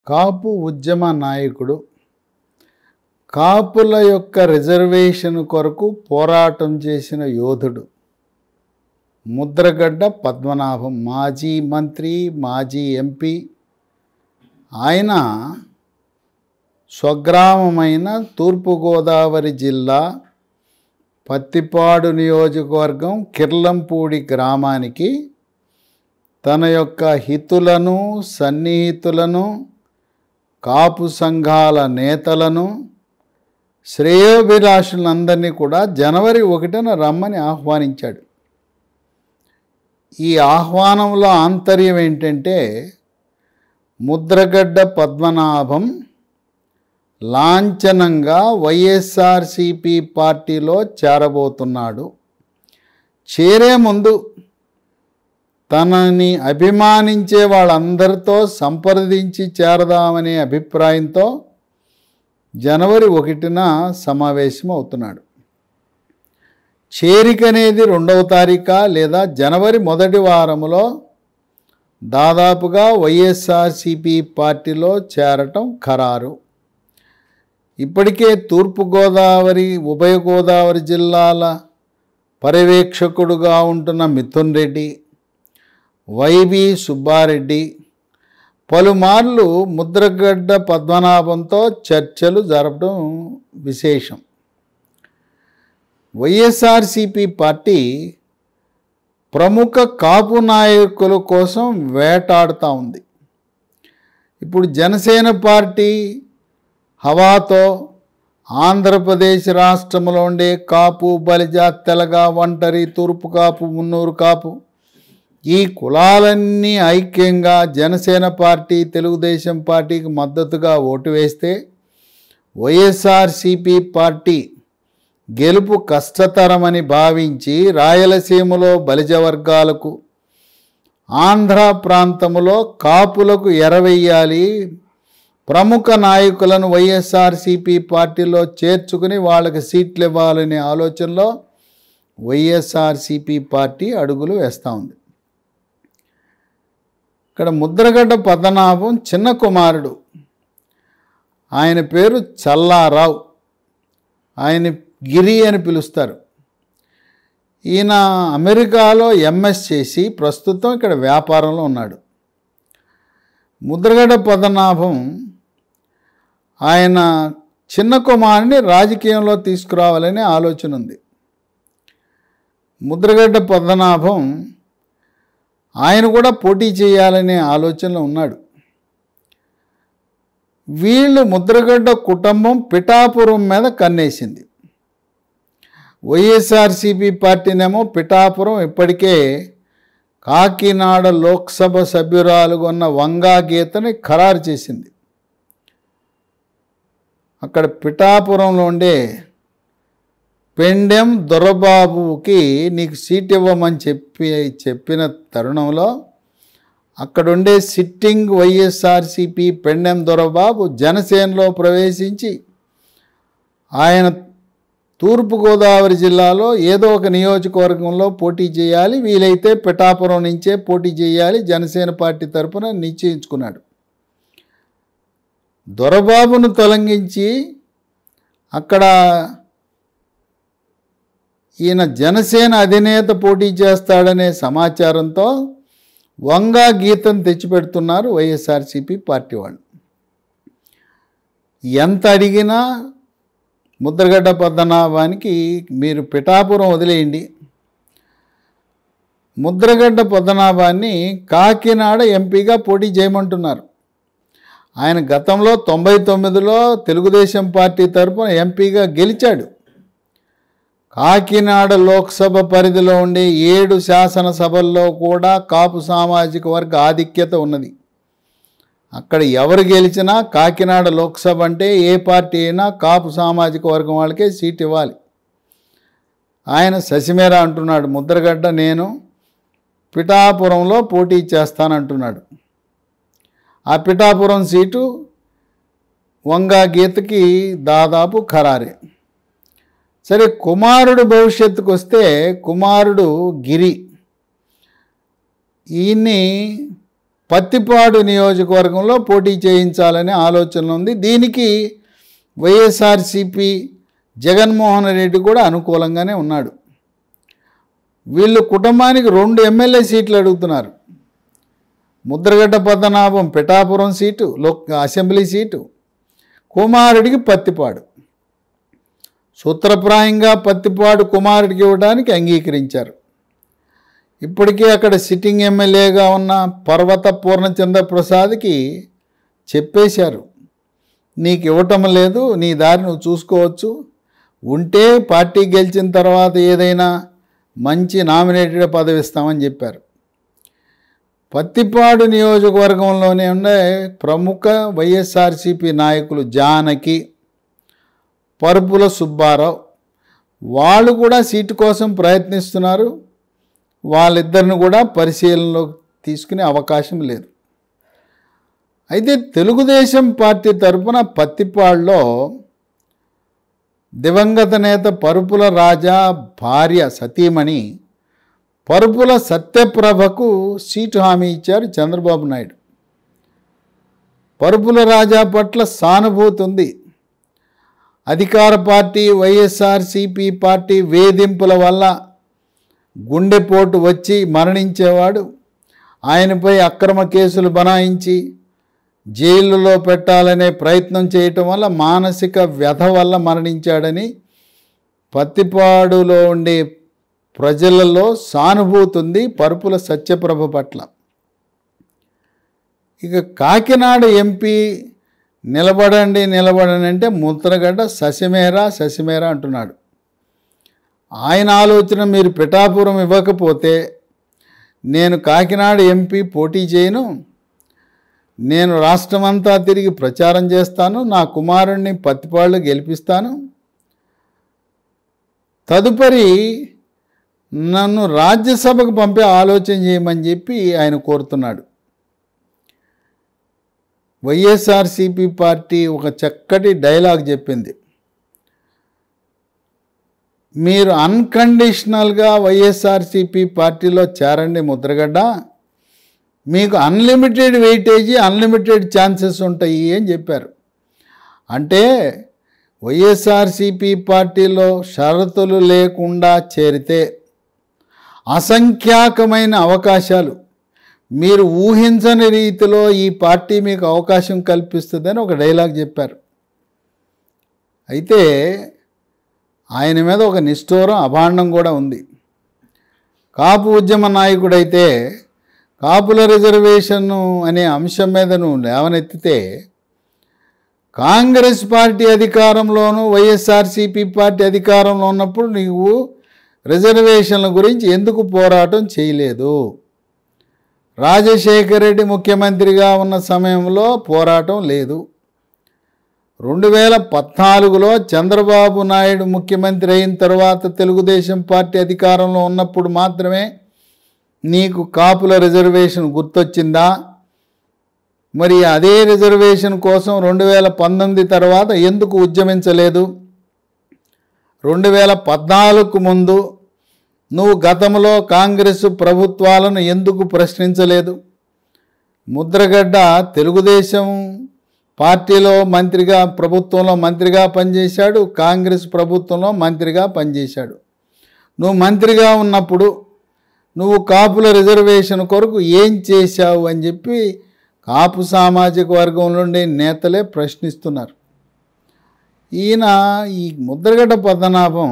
కాపు ఉద్యమ నాయకుడు, కాపుల యొక్క రిజర్వేషన్ కొరకు పోరాటం చేసిన యోధుడు ముద్రగడ్డ పద్మనాభం. మాజీ మంత్రి, మాజీ ఎంపీ. ఆయన స్వగ్రామమైన తూర్పుగోదావరి జిల్లా పత్తిపాడు నియోజకవర్గం కిర్లంపూడి గ్రామానికి తన యొక్క హితులను, సన్నిహితులను, కాపు సంఘాల నేతలను, శ్రేయోభిలాషులందరినీ కూడా జనవరి 1న రమ్మని ఆహ్వానించాడు. ఈ ఆహ్వానంలో ఆంతర్యం ఏంటంటే ముద్రగడ్డ పద్మనాభం లాంఛనంగా వైఎస్ఆర్సిపి పార్టీలో చేరబోతున్నాడు. చేరే ముందు తనని అభిమానించే వాళ్ళందరితో సంప్రదించి చేరదామనే అభిప్రాయంతో జనవరి 1న సమావేశం అవుతున్నాడు. చేరిక అనేది 2వ తారీఖు లేదా జనవరి 1వ వారంలో దాదాపుగా వైఎస్ఆర్సిపి పార్టీలో చేరటం ఖరారు. ఇప్పటికే తూర్పుగోదావరి, ఉభయ గోదావరి జిల్లాల పర్యవేక్షకుడుగా ఉంటున్న మిథున్ రెడ్డి, వైవి సుబ్బారెడ్డి పలుమార్లు ముద్రగడ్డ పద్మనాభంతో చర్చలు జరపడం విశేషం. వైఎస్ఆర్సిపి పార్టీ ప్రముఖ కాపు నాయకుల కోసం వేటాడుతూ ఉంది. ఇప్పుడు జనసేన పార్టీ హవాతో ఆంధ్రప్రదేశ్ రాష్ట్రంలో ఉండే కాపు, బలిజ, తెలగ, ఒంటరి, తూర్పు కాపు, మున్నూరు కాపు ఈ కులాలన్నీ ఐక్యంగా జనసేన పార్టీ, తెలుగుదేశం పార్టీకి మద్దతుగా ఓటు వేస్తే వైఎస్ఆర్సిపి పార్టీ గెలుపు కష్టతరమని భావించి రాయలసీమలో బలిజ వర్గాలకు, ఆంధ్ర ప్రాంతంలో కాపులకు ఎరవేయాలి, ప్రముఖ నాయకులను వైఎస్ఆర్సిపి పార్టీలో చేర్చుకుని వాళ్ళకి సీట్లు ఇవ్వాలనే ఆలోచనలో వైఎస్ఆర్సిపి పార్టీ అడుగులు వేస్తూ ఉంది. ఇక్కడ ముద్రగడ్డ పద్మనాభం చిన్న కుమారుడు. ఆయన పేరు చల్లారావు. ఆయన గిరి అని పిలుస్తారు. ఈయన అమెరికాలో ఎంఎస్ చేసి ప్రస్తుతం ఇక్కడ వ్యాపారంలో ఉన్నాడు. ముద్రగడ్డ పద్మనాభం ఆయన చిన్న కుమారుని రాజకీయంలో తీసుకురావాలనే ఆలోచన ఉంది. ముద్రగడ్డ పద్మనాభం ఆయన కూడా పోటీ చేయాలనే ఆలోచనలో ఉన్నాడు. వీళ్ళు ముద్రగడ్డ కుటుంబం పిఠాపురం మీద కన్నేసింది. వైఎస్ఆర్సిపి పార్టీనేమో పిఠాపురం ఇప్పటికే కాకినాడ లోక్సభ సభ్యురాలుగా ఉన్న వంగా గీతని ఖరారు చేసింది. అక్కడ పిఠాపురంలో ఉండే పెండెం దొరబాబుకి నీకు సీట్ ఇవ్వమని చెప్పిన తరుణంలో అక్కడుండే సిట్టింగ్ వైఎస్ఆర్సిపి పెండెం దొరబాబు జనసేనలో ప్రవేశించి ఆయన తూర్పుగోదావరి జిల్లాలో ఏదో ఒక నియోజకవర్గంలో పోటీ చేయాలి, వీలైతే పిఠాపురం నుంచే పోటీ చేయాలి జనసేన పార్టీ తరఫున నిశ్చయించుకున్నాడు. దొరబాబును తొలగించి అక్కడ ఈయన జనసేన అధినేత పోటీ చేస్తాడనే సమాచారంతో వంగా గీతను తెచ్చిపెడుతున్నారు వైఎస్ఆర్సిపి పార్టీ వాళ్ళు. ఎంత అడిగినా ముద్రగడ్డ పద్మనాభానికి మీరు పిఠాపురం వదిలేయండి, ముద్రగడ్డ పద్మనాభాన్ని కాకినాడ ఎంపీగా పోటీ చేయమంటున్నారు. ఆయన గతంలో 99లో తెలుగుదేశం పార్టీ తరఫున ఎంపీగా గెలిచాడు. కాకినాడ లోక్సభ పరిధిలో ఉండే 7 శాసనసభల్లో కూడా కాపు సామాజిక వర్గ ఆధిక్యత ఉన్నది. అక్కడ ఎవరు గెలిచినా కాకినాడ లోక్సభ అంటే ఏ పార్టీ అయినా కాపు సామాజిక వర్గం వాళ్ళకే సీట్ ఇవ్వాలి. ఆయన ససిమేర అంటున్నాడు, ముద్రగడ్డ నేను పిఠాపురంలో పోటీ చేస్తానంటున్నాడు. ఆ పిఠాపురం సీటు వంగా గీతకి దాదాపు ఖరారే. సరే, కుమారుడు భవిష్యత్తుకు వస్తే కుమారుడు గిరి, ఈయన్ని పత్తిపాడు నియోజకవర్గంలో పోటీ చేయించాలనే ఆలోచన ఉంది. దీనికి వైఎస్ఆర్సీపీ జగన్మోహన్ రెడ్డి కూడా అనుకూలంగానే ఉన్నాడు. వీళ్ళు కుటుంబానికి 2 ఎమ్మెల్యే సీట్లు అడుగుతున్నారు. Mudragada Padmanabham Pithapuram seat, assembly seat, కుమారుడికి పత్తిపాడు. సూత్రప్రాయంగా పత్తిపాడు కుమారుడికి ఇవ్వడానికి అంగీకరించారు. ఇప్పటికే అక్కడ సిట్టింగ్ ఎమ్మెల్యేగా ఉన్న పర్వత పూర్ణచంద్ర ప్రసాద్కి చెప్పేశారు, నీకు ఇవ్వటం లేదు, నీ దారి నువ్వు చూసుకోవచ్చు, ఉంటే పార్టీ గెలిచిన తర్వాత ఏదైనా మంచి నామినేటెడ్ పదవి ఇస్తామని చెప్పారు. పత్తిపాడు నియోజకవర్గంలోనే ఉండే ప్రముఖ వైఎస్ఆర్సీపీ నాయకులు జానకి, పరుపుల సుబ్బారావు వాళ్ళు కూడా సీటు కోసం ప్రయత్నిస్తున్నారు. వాళ్ళిద్దరిని కూడా పరిశీలనలో తీసుకునే అవకాశం లేదు. అయితే తెలుగుదేశం పార్టీ తరఫున పత్తిపాడులో దివంగత నేత పరుపుల రాజా భార్య సతీమణి పరుపుల సత్యప్రభకు సీటు హామీ ఇచ్చారు చంద్రబాబు నాయుడు. పరుపుల రాజా పట్ల సానుభూతి ఉంది. అధికార పార్టీ వైఎస్ఆర్సీపీ పార్టీ వేధింపుల వల్ల గుండెపోటు వచ్చి మరణించేవాడు. ఆయనపై అక్రమ కేసులు బనాయించి జైలులో పెట్టాలనే ప్రయత్నం చేయటం వల్ల మానసిక వ్యధ వల్ల మరణించాడని పత్తిపాడులో ఉండే ప్రజలలో సానుభూతి ఉంది పరుపుల సత్యప్రభ పట్ల. ఇక కాకినాడ ఎంపీ నిలబడండి అంటే ముద్రగడ్డ శశిమేర అంటున్నాడు. ఆయన ఆలోచన, మీరు పిఠాపురం ఇవ్వకపోతే నేను కాకినాడ ఎంపీ పోటీ చేయను, నేను రాష్ట్రమంతా తిరిగి ప్రచారం చేస్తాను, నా కుమారుణ్ణి పత్తిపాడులో గెలిపిస్తాను, తదుపరి నన్ను రాజ్యసభకు పంపే ఆలోచన చేయమని చెప్పి ఆయన కోరుతున్నాడు. వైఎస్ఆర్సీపీ పార్టీ ఒక చక్కటి డైలాగ్ చెప్పింది, మీరు అన్కండిషనల్గా వైఎస్ఆర్సీపీ పార్టీలో చేరండి ముద్రగడ్డ, మీకు అన్లిమిటెడ్ వెయిటేజీ, అన్లిమిటెడ్ ఛాన్సెస్ ఉంటాయి అని చెప్పారు. అంటే వైఎస్ఆర్సీపీ పార్టీలో షరతులు లేకుండా చేరితే అసంఖ్యాకమైన అవకాశాలు, మీరు ఊహించని రీతిలో ఈ పార్టీ మీకు అవకాశం కల్పిస్తుందని ఒక డైలాగ్ చెప్పారు. అయితే ఆయన మీద ఒక నిష్ఠూరం అభాండం కూడా ఉంది. కాపు ఉద్యమ నాయకుడైతే కాపుల రిజర్వేషన్ అనే అంశం మీద నువ్వు లేవనెత్తితే కాంగ్రెస్ పార్టీ అధికారంలోనూ వైఎస్ఆర్సీపీ పార్టీ అధికారంలో ఉన్నప్పుడు నీవు రిజర్వేషన్ల గురించి ఎందుకు పోరాటం చేయలేదు? రాజశేఖర రెడ్డి ముఖ్యమంత్రిగా ఉన్న సమయంలో పోరాటం లేదు. 2014లో చంద్రబాబు నాయుడు ముఖ్యమంత్రి అయిన తర్వాత తెలుగుదేశం పార్టీ అధికారంలో ఉన్నప్పుడు మాత్రమే నీకు కాపుల రిజర్వేషన్ గుర్తొచ్చిందా? మరి అదే రిజర్వేషన్ కోసం 2019 తర్వాత ఎందుకు ఉద్యమించలేదు? 2014కు ముందు నువ్వు గతంలో కాంగ్రెస్ ప్రభుత్వాలను ఎందుకు ప్రశ్నించలేదు? ముద్రగడ్డ తెలుగుదేశం పార్టీలో మంత్రిగా, ప్రభుత్వంలో మంత్రిగా పనిచేశాడు, కాంగ్రెస్ ప్రభుత్వంలో మంత్రిగా పనిచేశాడు. నువ్వు మంత్రిగా ఉన్నప్పుడు నువ్వు కాపుల రిజర్వేషన్ కొరకు ఏం చేశావు అని చెప్పి కాపు సామాజిక వర్గం నుండి నేతలే ప్రశ్నిస్తున్నారు. ఈయన ఈ ముద్రగడ్డ పద్మనాభం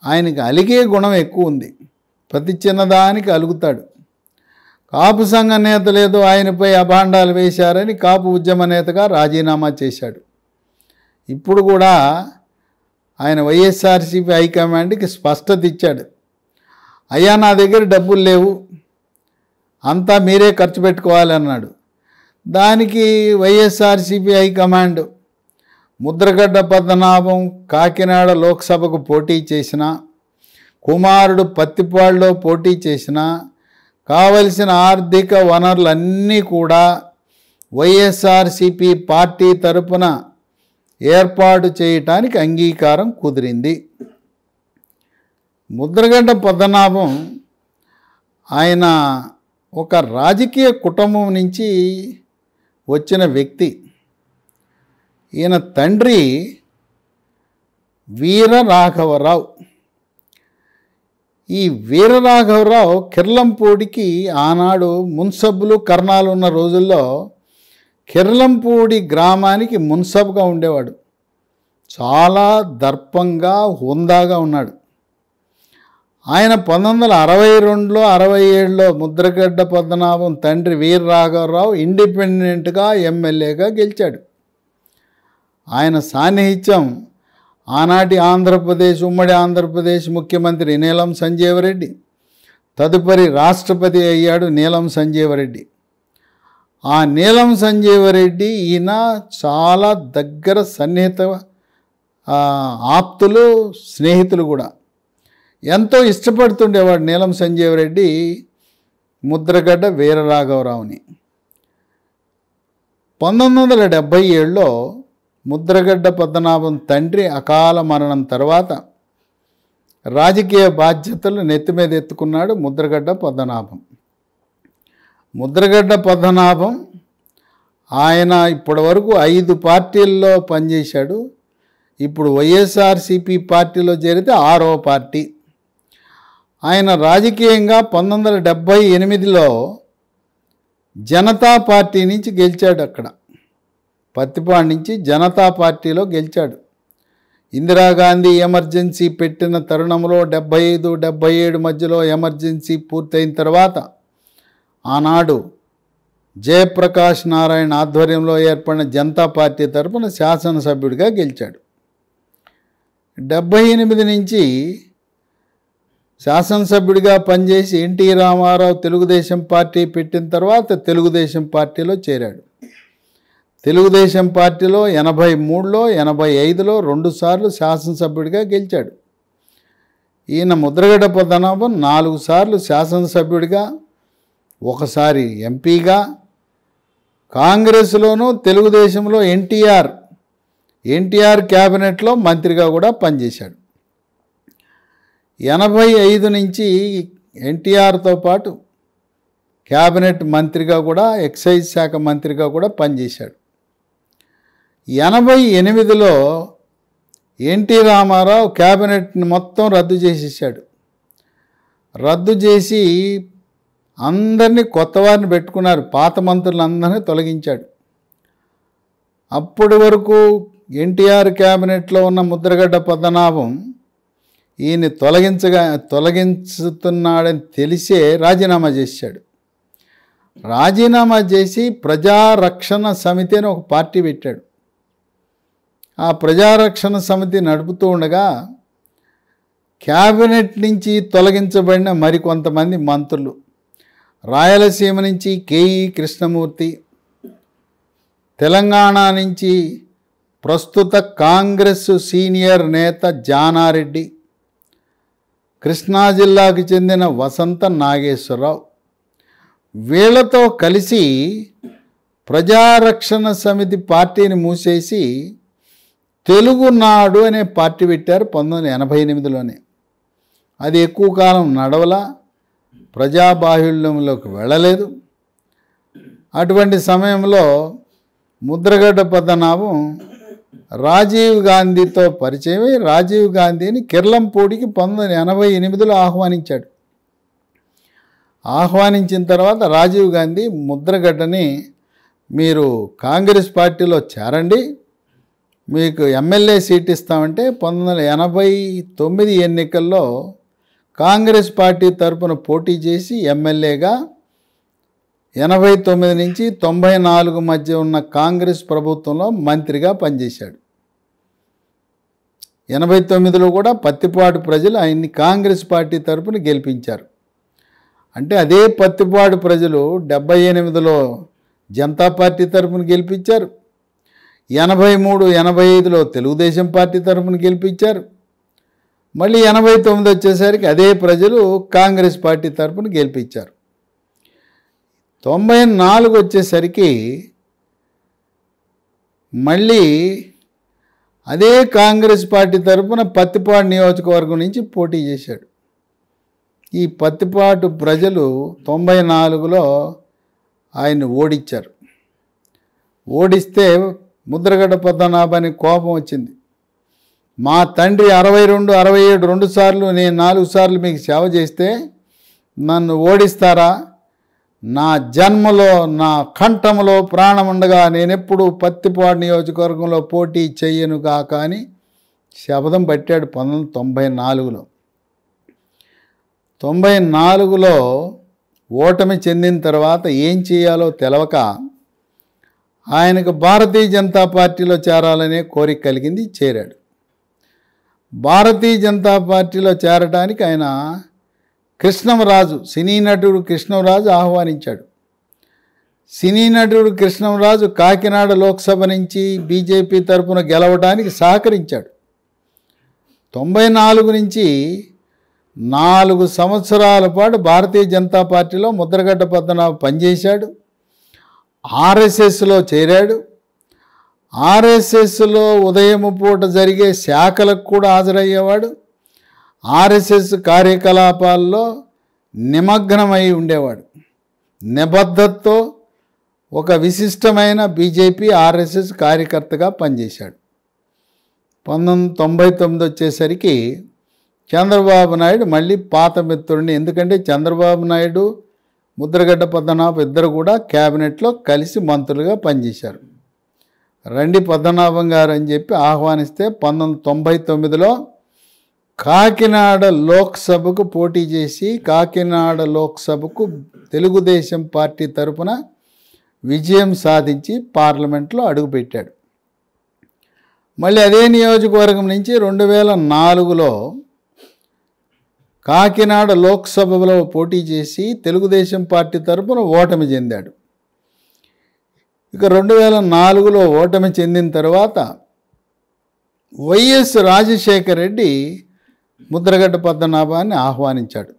ఆయనకి అలిగే గుణం ఎక్కువ ఉంది. ప్రతి చిన్నదానికి అలుగుతాడు. కాపు సంఘ నేతలేదో ఆయనపై అభాండాలు వేశారని కాపు ఉద్యమ నేతగా రాజీనామా చేశాడు. ఇప్పుడు కూడా ఆయన వైఎస్ఆర్సీపీ హైకమాండ్కి స్పష్టత ఇచ్చాడు, అయ్యా నా దగ్గర డబ్బులు లేవు, అంతా మీరే ఖర్చు పెట్టుకోవాలన్నాడు. దానికి వైఎస్ఆర్సీపీ హైకమాండ్ ముద్రగడ్డ పద్మనాభం కాకినాడ లోక్సభకు పోటీ చేసిన, కుమారుడు పత్తిపాడులో పోటీ చేసిన, కావలసిన ఆర్థిక వనరులన్నీ కూడా వైఎస్ఆర్సీపీ పార్టీ తరపున ఏర్పాటు చేయటానికి అంగీకారం కుదిరింది. ముద్రగడ్డ పద్మనాభం ఆయన ఒక రాజకీయ కుటుంబం నుంచి వచ్చిన వ్యక్తి. ఈయన తండ్రి వీర రాఘవరావు. ఈ వీర రాఘవరావు కిర్లంపూడికి ఆనాడు మున్సబ్బులు కర్ణాలు ఉన్న రోజుల్లో కిర్లంపూడి గ్రామానికి మున్సబ్గా ఉండేవాడు. చాలా దర్పంగా హుందాగా ఉన్నాడు. ఆయన 1962లో 67లో ముద్రగడ్డ పద్మనాభం తండ్రి వీర రాఘవరావు ఇండిపెండెంట్గా ఎమ్మెల్యేగా గెలిచాడు. ఆయన సాన్నిహిత్యం ఆనాటి ఉమ్మడి ఆంధ్రప్రదేశ్ ముఖ్యమంత్రి నీలం సంజీవరెడ్డి, తదుపరి రాష్ట్రపతి అయ్యాడు నీలం సంజీవరెడ్డి. ఆ నీలం సంజీవరెడ్డి ఈయన చాలా దగ్గర సన్నిహిత ఆప్తులు, స్నేహితులు కూడా. ఎంతో ఇష్టపడుతుండేవాడు నీలం సంజీవరెడ్డి ముద్రగడ్డ వీర రాఘవరావుని. 1977లో ముద్రగడ్డ పద్మనాభం తండ్రి అకాల మరణం తర్వాత రాజకీయ బాధ్యతలు నెత్తి మీద ఎత్తుకున్నాడు ముద్రగడ్డ పద్మనాభం. ముద్రగడ్డ పద్మనాభం ఆయన ఇప్పటి వరకు 5 పార్టీల్లో పనిచేశాడు. ఇప్పుడు వైఎస్ఆర్సీపీ పార్టీలో చేరితే 6వ పార్టీ. ఆయన రాజకీయంగా 1978లో జనతా పార్టీ నుంచి గెలిచాడు. అక్కడ పత్తిపాడు నుంచి జనతా పార్టీలో గెలిచాడు. ఇందిరాగాంధీ ఎమర్జెన్సీ పెట్టిన తరుణంలో 75-77 మధ్యలో ఎమర్జెన్సీ పూర్తయిన తర్వాత ఆనాడు జయప్రకాష్ నారాయణ ఆధ్వర్యంలో ఏర్పడిన జనతా పార్టీ తరపున శాసనసభ్యుడిగా గెలిచాడు. 78 నుంచి శాసనసభ్యుడిగా పనిచేసి ఎన్టీ రామారావు తెలుగుదేశం పార్టీ పెట్టిన తర్వాత తెలుగుదేశం పార్టీలో చేరాడు. తెలుగుదేశం పార్టీలో 83లో 85లో 2 సార్లు శాసనసభ్యుడిగా గెలిచాడు. ఈయన ముద్రగడ్డ పద్మనాభం 4 సార్లు శాసనసభ్యుడిగా, 1 సారి ఎంపీగా, కాంగ్రెస్లోనూ తెలుగుదేశంలో ఎన్టీఆర్ క్యాబినెట్లో మంత్రిగా కూడా పనిచేశాడు. 85 నుంచి ఎన్టీఆర్తో పాటు క్యాబినెట్ మంత్రిగా కూడా, ఎక్సైజ్ శాఖ మంత్రిగా కూడా పనిచేశాడు. 88లో ఎన్టీ రామారావు క్యాబినెట్ని మొత్తం రద్దు చేసేసాడు. రద్దు చేసి అందరినీ కొత్త వారిని పెట్టుకున్నారు. పాత మంత్రులందరినీ తొలగించాడు. అప్పటి వరకు ఎన్టీఆర్ క్యాబినెట్లో ఉన్న ముద్రగడ్డ పద్మనాభం ఈయన తొలగించుతున్నాడని తెలిసే రాజీనామా చేశాడు. రాజీనామా చేసి ప్రజారక్షణ సమితి అని ఒక పార్టీ పెట్టాడు. ఆ ప్రజారక్షణ సమితి నడుపుతూ ఉండగా క్యాబినెట్ నుంచి తొలగించబడిన మరికొంతమంది మంత్రులు, రాయలసీమ నుంచి కేఈ కృష్ణమూర్తి, తెలంగాణ నుంచి ప్రస్తుత కాంగ్రెస్ సీనియర్ నేత జానారెడ్డి, కృష్ణా జిల్లాకు చెందిన వసంత నాగేశ్వరరావు, వీళ్లతో కలిసి ప్రజారక్షణ సమితి పార్టీని మూసేసి తెలుగునాడు అనే పార్టీ పెట్టారు 1988లోనే. అది ఎక్కువ కాలం నడవలా, ప్రజాబాహుళ్యంలోకి వెళ్ళలేదు. అటువంటి సమయంలో ముద్రగడ్డ పద్మనాభం రాజీవ్ గాంధీతో పరిచయమై రాజీవ్ గాంధీని కిర్లంపూడికి 1988లో ఆహ్వానించాడు. ఆహ్వానించిన తర్వాత రాజీవ్ గాంధీ ముద్రగడ్డని మీరు కాంగ్రెస్ పార్టీలో చేరండి, మీకు ఎమ్మెల్యే సీట్ ఇస్తామంటే 1989 ఎన్నికల్లో కాంగ్రెస్ పార్టీ తరపున పోటీ చేసి ఎమ్మెల్యేగా 89 నుంచి 94 మధ్య ఉన్న కాంగ్రెస్ ప్రభుత్వంలో మంత్రిగా పనిచేశాడు. 89లో కూడా పత్తిపాడు ప్రజలు ఆయన్ని కాంగ్రెస్ పార్టీ తరపున గెలిపించారు. అంటే అదే పత్తిపాడు ప్రజలు 78లో జనతా పార్టీ తరపున గెలిపించారు, 83, 85లో తెలుగుదేశం పార్టీ తరపున గెలిపించారు. మళ్ళీ 89 వచ్చేసరికి అదే ప్రజలు కాంగ్రెస్ పార్టీ తరపున గెలిపించారు. 94 వచ్చేసరికి మళ్ళీ అదే కాంగ్రెస్ పార్టీ తరపున పత్తిపాడు నియోజకవర్గం నుంచి పోటీ చేశాడు. ఈ పత్తిపాటు ప్రజలు 94లో ఆయన్ని ఓడించారు. ఓడిస్తే ముద్రగడ పద్మనాభానికి కోపం వచ్చింది. మా తండ్రి 62, 67 2 సార్లు, నేను 4 సార్లు మీకు సేవ చేస్తే నన్ను ఓడిస్తారా? నా జన్మలో, నా కంఠంలో ప్రాణం ఉండగా నేనెప్పుడు పత్తిపాడు నియోజకవర్గంలో పోటీ చెయ్యను కాక అని శపథం పట్టాడు 1994లో. 94లో ఓటమి చెందిన తర్వాత ఏం చేయాలో తెలవక ఆయనకు భారతీయ జనతా పార్టీలో చేరాలనే కోరిక కలిగింది. చేరాడు. భారతీయ జనతా పార్టీలో చేరడానికి ఆయన కృష్ణంరాజు, సినీ నటుడు కృష్ణంరాజు ఆహ్వానించాడు. సినీ నటుడు కృష్ణంరాజు కాకినాడ లోక్సభ నుంచి బీజేపీ తరపున గెలవడానికి సహకరించాడు. 94 నుంచి 4 సంవత్సరాల పాటు భారతీయ జనతా పార్టీలో ముద్రగడ్డ పద్మనాభం పనిచేశాడు. ఆర్ఎస్ఎస్లో చేరాడు. ఆర్ఎస్ఎస్లో ఉదయం పూట జరిగే శాఖలకు కూడా హాజరయ్యేవాడు. ఆర్ఎస్ఎస్ కార్యకలాపాల్లో నిమగ్నమై ఉండేవాడు. నిబద్ధతతో ఒక విశిష్టమైన బీజేపీ ఆర్ఎస్ఎస్ కార్యకర్తగా పనిచేశాడు. 1999 వచ్చేసరికి చంద్రబాబు నాయుడు మళ్ళీ పాత మిత్రుడిని, ఎందుకంటే చంద్రబాబు నాయుడు ముద్రగడ్డ పద్మనాభం ఇద్దరు కూడా క్యాబినెట్లో కలిసి మంత్రులుగా పనిచేశారు. రండి పద్మనాభం గారు అని చెప్పి ఆహ్వానిస్తే 1999లో కాకినాడ లోక్సభకు పోటీ చేసి కాకినాడ లోక్సభకు తెలుగుదేశం పార్టీ తరపున విజయం సాధించి పార్లమెంట్లో అడుగుపెట్టాడు. మళ్ళీ అదే నియోజకవర్గం నుంచి 2004లో కాకినాడ లోక్సభలో పోటీ చేసి తెలుగుదేశం పార్టీ తరపున ఓటమి చెందాడు. ఇక 2004లో ఓటమి చెందిన తర్వాత వైఎస్ రాజశేఖర రెడ్డి ముద్రగడ్డ పద్మనాభాన్ని ఆహ్వానించాడు.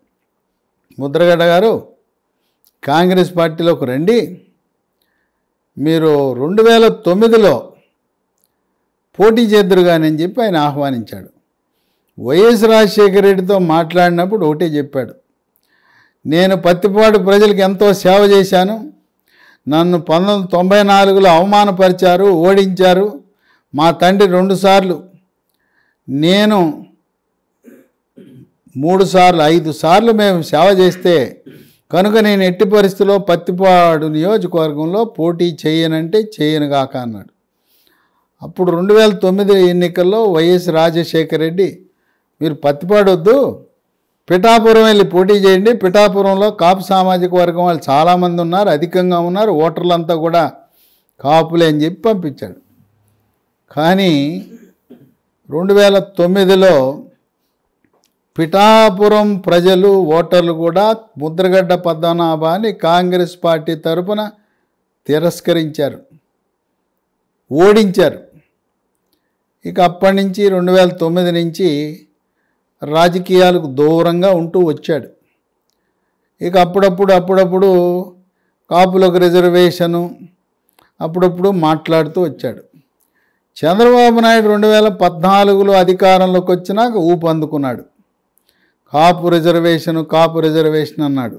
ముద్రగడ్డ గారు కాంగ్రెస్ పార్టీలోకి రండి, మీరు 2009లో పోటీ చేద్దురుగాని అని చెప్పి ఆయన ఆహ్వానించాడు. వైఎస్ రాజశేఖర రెడ్డితో మాట్లాడినప్పుడు ఒకటే చెప్పాడు, నేను పత్తిపాడు ప్రజలకు ఎంతో సేవ చేశాను, నన్ను 1994లో అవమానపరిచారు, ఓడించారు, మా తండ్రి 2 సార్లు, నేను 3 సార్లు 5 సార్లు మేము సేవ చేస్తే కనుక నేను ఎట్టి పరిస్థితుల్లో పత్తిపాడు నియోజకవర్గంలో పోటీ చేయనంటే చేయనుగాక అన్నాడు. అప్పుడు 2009 ఎన్నికల్లో వైఎస్ రాజశేఖర రెడ్డి, మీరు పత్తిపాడు వద్దు, పిఠాపురం వెళ్ళి పోటీ చేయండి, పిఠాపురంలో కాపు సామాజిక వర్గం వాళ్ళు చాలామంది ఉన్నారు, అధికంగా ఉన్నారు, ఓటర్లంతా కూడా కాపులే అని చెప్పి పంపించాడు. కానీ 2009లో పిఠాపురం ప్రజలు, ఓటర్లు కూడా ముద్రగడ్డ పద్మనాభాన్ని కాంగ్రెస్ పార్టీ తరపున తిరస్కరించారు, ఓడించారు. ఇక అప్పటి నుంచి 2009 నుంచి రాజకీయాలకు దూరంగా ఉంటూ వచ్చాడు. ఇక అప్పుడప్పుడు కాపులకు రిజర్వేషను అప్పుడప్పుడు మాట్లాడుతూ వచ్చాడు. చంద్రబాబు నాయుడు 2014లో అధికారంలోకి వచ్చినాక ఊపు అందుకున్నాడు. కాపు రిజర్వేషన్ అన్నాడు.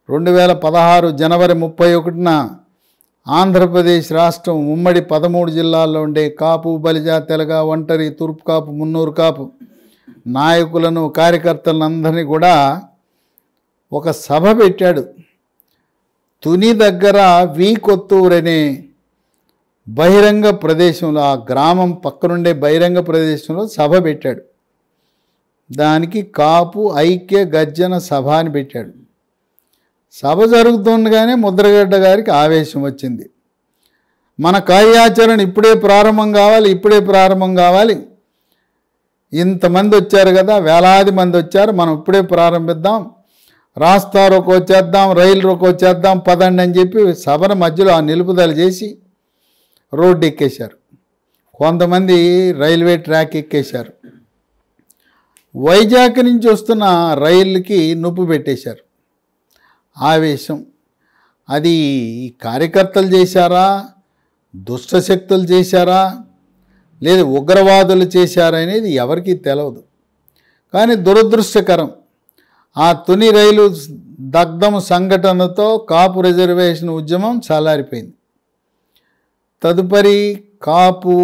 2016 జనవరి 31న ఆంధ్రప్రదేశ్ రాష్ట్రం ఉమ్మడి 13 జిల్లాల్లో ఉండే కాపు, బలిజ, తెలగ, ఒంటరి, తూర్పు కాపు, మున్నూరు కాపు నాయకులను, కార్యకర్తలను అందరినీ కూడా ఒక సభ పెట్టాడు. తుని దగ్గర వి కొత్తూరు అనే బహిరంగ ప్రదేశంలో, ఆ గ్రామం పక్కనుండే బహిరంగ ప్రదేశంలో సభ పెట్టాడు. దానికి కాపు ఐక్య గర్జన సభ అని పెట్టాడు. సభ జరుగుతుండగానే ముద్రగడ్డ గారికి ఆవేశం వచ్చింది. మన కార్యాచరణ ఇప్పుడే ప్రారంభం కావాలి, ఇంతమంది వచ్చారు కదా, వేలాది మంది వచ్చారు, మనం ఇప్పుడే ప్రారంభిద్దాం, రాస్తా రోకో చేద్దాం, రైలు రోకో చేద్దాం, పదండి అని చెప్పి సభను మధ్యలో ఆ నిలుపుదల చేసి రోడ్డు ఎక్కేశారు. కొంతమంది రైల్వే ట్రాక్ ఎక్కేశారు. వైజాగ్ నుంచి వస్తున్న రైలుకి నొప్పి పెట్టేశారు. ఆవేశం. అది కార్యకర్తలు చేశారా, దుష్టశక్తులు చేశారా, లేదు ఉగ్రవాదులు చేశారా అనేది ఎవరికీ తెలియదు. కానీ దురదృష్టకరం, ఆ తుని రైలు దగ్ధం సంఘటనతో కాపు రిజర్వేషన్ ఉద్యమం చల్లారిపోయింది. తదుపరి కాపు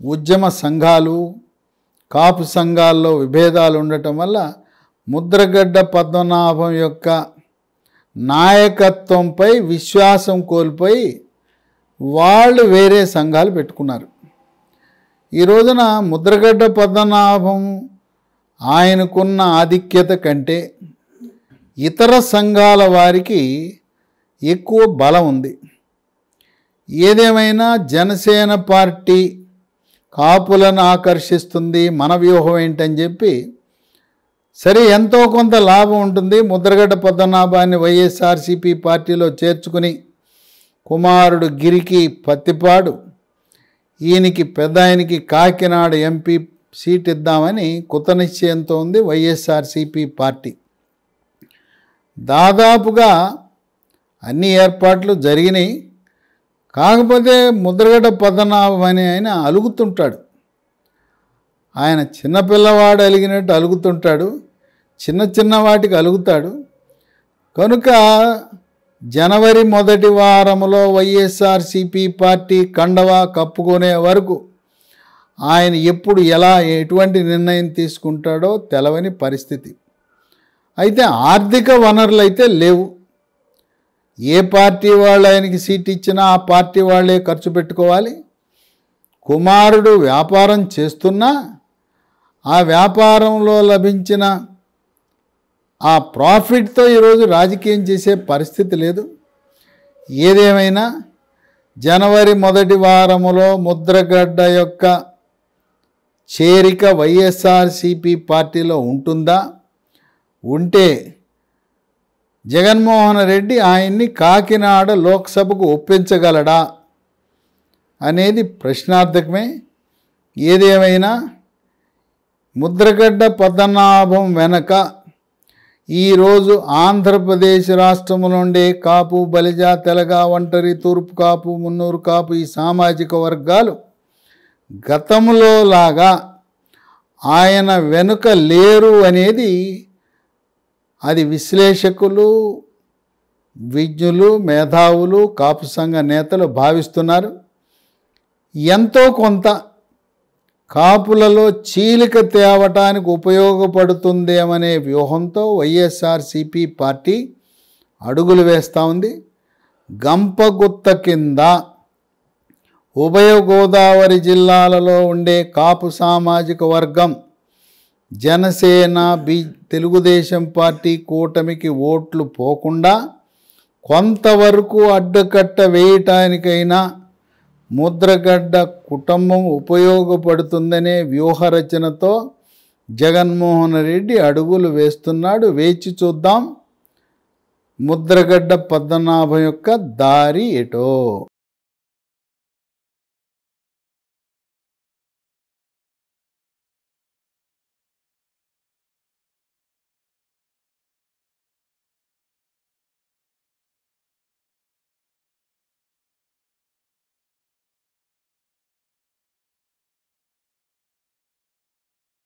ఉద్యమ సంఘాలు, కాపు సంఘాల్లో విభేదాలు ఉండటం వల్ల ముద్రగడ్డ పద్మనాభం యొక్క నాయకత్వంపై విశ్వాసం కోల్పోయి వాళ్ళు వేరే సంఘాలు పెట్టుకున్నారు. ఈ రోజున ముద్రగడ్డ పద్మనాభం ఆయనకున్న ఆధిక్యత కంటే ఇతర సంఘాల వారికి ఎక్కువ బలం ఉంది. ఏదేమైనా జనసేన పార్టీ కాపులను ఆకర్షిస్తుంది, మన వ్యూహం ఏంటని చెప్పి సరే ఎంతో కొంత లాభం ఉంటుంది. ముద్రగడ్డ పద్మనాభాన్ని వైఎస్ఆర్సీపీ పార్టీలో చేర్చుకుని కుమారుడు గిరికి పత్తిపాడు, ఈయనకి పెద్ద ఆయనకి కాకినాడ ఎంపీ సీట్ ఇద్దామని కృతనిశ్చయంతో ఉంది వైఎస్ఆర్సీపీ పార్టీ. దాదాపుగా అన్ని ఏర్పాట్లు జరిగినాయి. కాకపోతే ముద్రగడ్డ పద్మనాభం అని ఆయన అలుగుతుంటాడు. ఆయన చిన్నపిల్లవాడు అలిగినట్టు అలుగుతుంటాడు, చిన్న చిన్న వాటికి అలుగుతాడు. కనుక జనవరి మొదటి వారంలో వైఎస్ఆర్సీపీ పార్టీ కండవా కప్పుకునే వరకు ఆయన ఎప్పుడు ఎలా ఎటువంటి నిర్ణయం తీసుకుంటాడో తెలవని పరిస్థితి. అయితే ఆర్థిక వనరులు అయితే లేవు. ఏ పార్టీ వాళ్ళు ఆయనకి సీట్ ఇచ్చినా ఆ పార్టీ వాళ్ళే ఖర్చు పెట్టుకోవాలి. కుమారుడు వ్యాపారం చేస్తున్నా ఆ వ్యాపారంలో లభించిన ఆ ప్రాఫిట్తో ఈరోజు రాజకీయం చేసే పరిస్థితి లేదు. ఏదేమైనా జనవరి మొదటి వారములో ముద్రగడ్డ యొక్క చేరిక వైఎస్ఆర్సీపీ పార్టీలో ఉంటుందా? ఉంటే జగన్మోహన్ రెడ్డి ఆయన్ని కాకినాడ లోక్సభకు ఒప్పించగలడా అనేది ప్రశ్నార్థకమే. ఏదేమైనా ముద్రగడ్డ పద్మనాభం వెనక ఈరోజు ఆంధ్రప్రదేశ్ రాష్ట్రం నుండి కాపు, బలిజ, తెలగ, ఒంటరి, తూర్పు కాపు, మున్నూరు కాపు ఈ సామాజిక వర్గాలు గతంలో లాగా ఆయన వెనుక లేరు అనేది అది విశ్లేషకులు, విజ్ఞులు, మేధావులు, కాపు సంఘ నేతలు భావిస్తున్నారు. ఎంతో కొంత కాపులలో చీలిక తేవటానికి ఉపయోగపడుతుందేమనే వ్యూహంతో వైఎస్ఆర్సీపీ పార్టీ అడుగులు వేస్తూ ఉంది. గంపగుత్త కింద ఉభయ గోదావరి జిల్లాలలో ఉండే కాపు సామాజిక వర్గం జనసేన, తెలుగుదేశం పార్టీ కూటమికి ఓట్లు పోకుండా కొంతవరకు అడ్డుకట్ట వేయటానికైనా ముద్రగడ్డ కుటుంబం ఉపయోగపడుతుందనే వ్యూహరచనతో జగన్మోహన్ రెడ్డి అడుగులు వేస్తున్నాడు. వేచి చూద్దాం ముద్రగడ్డ పద్మనాభం యొక్క దారి ఎటో.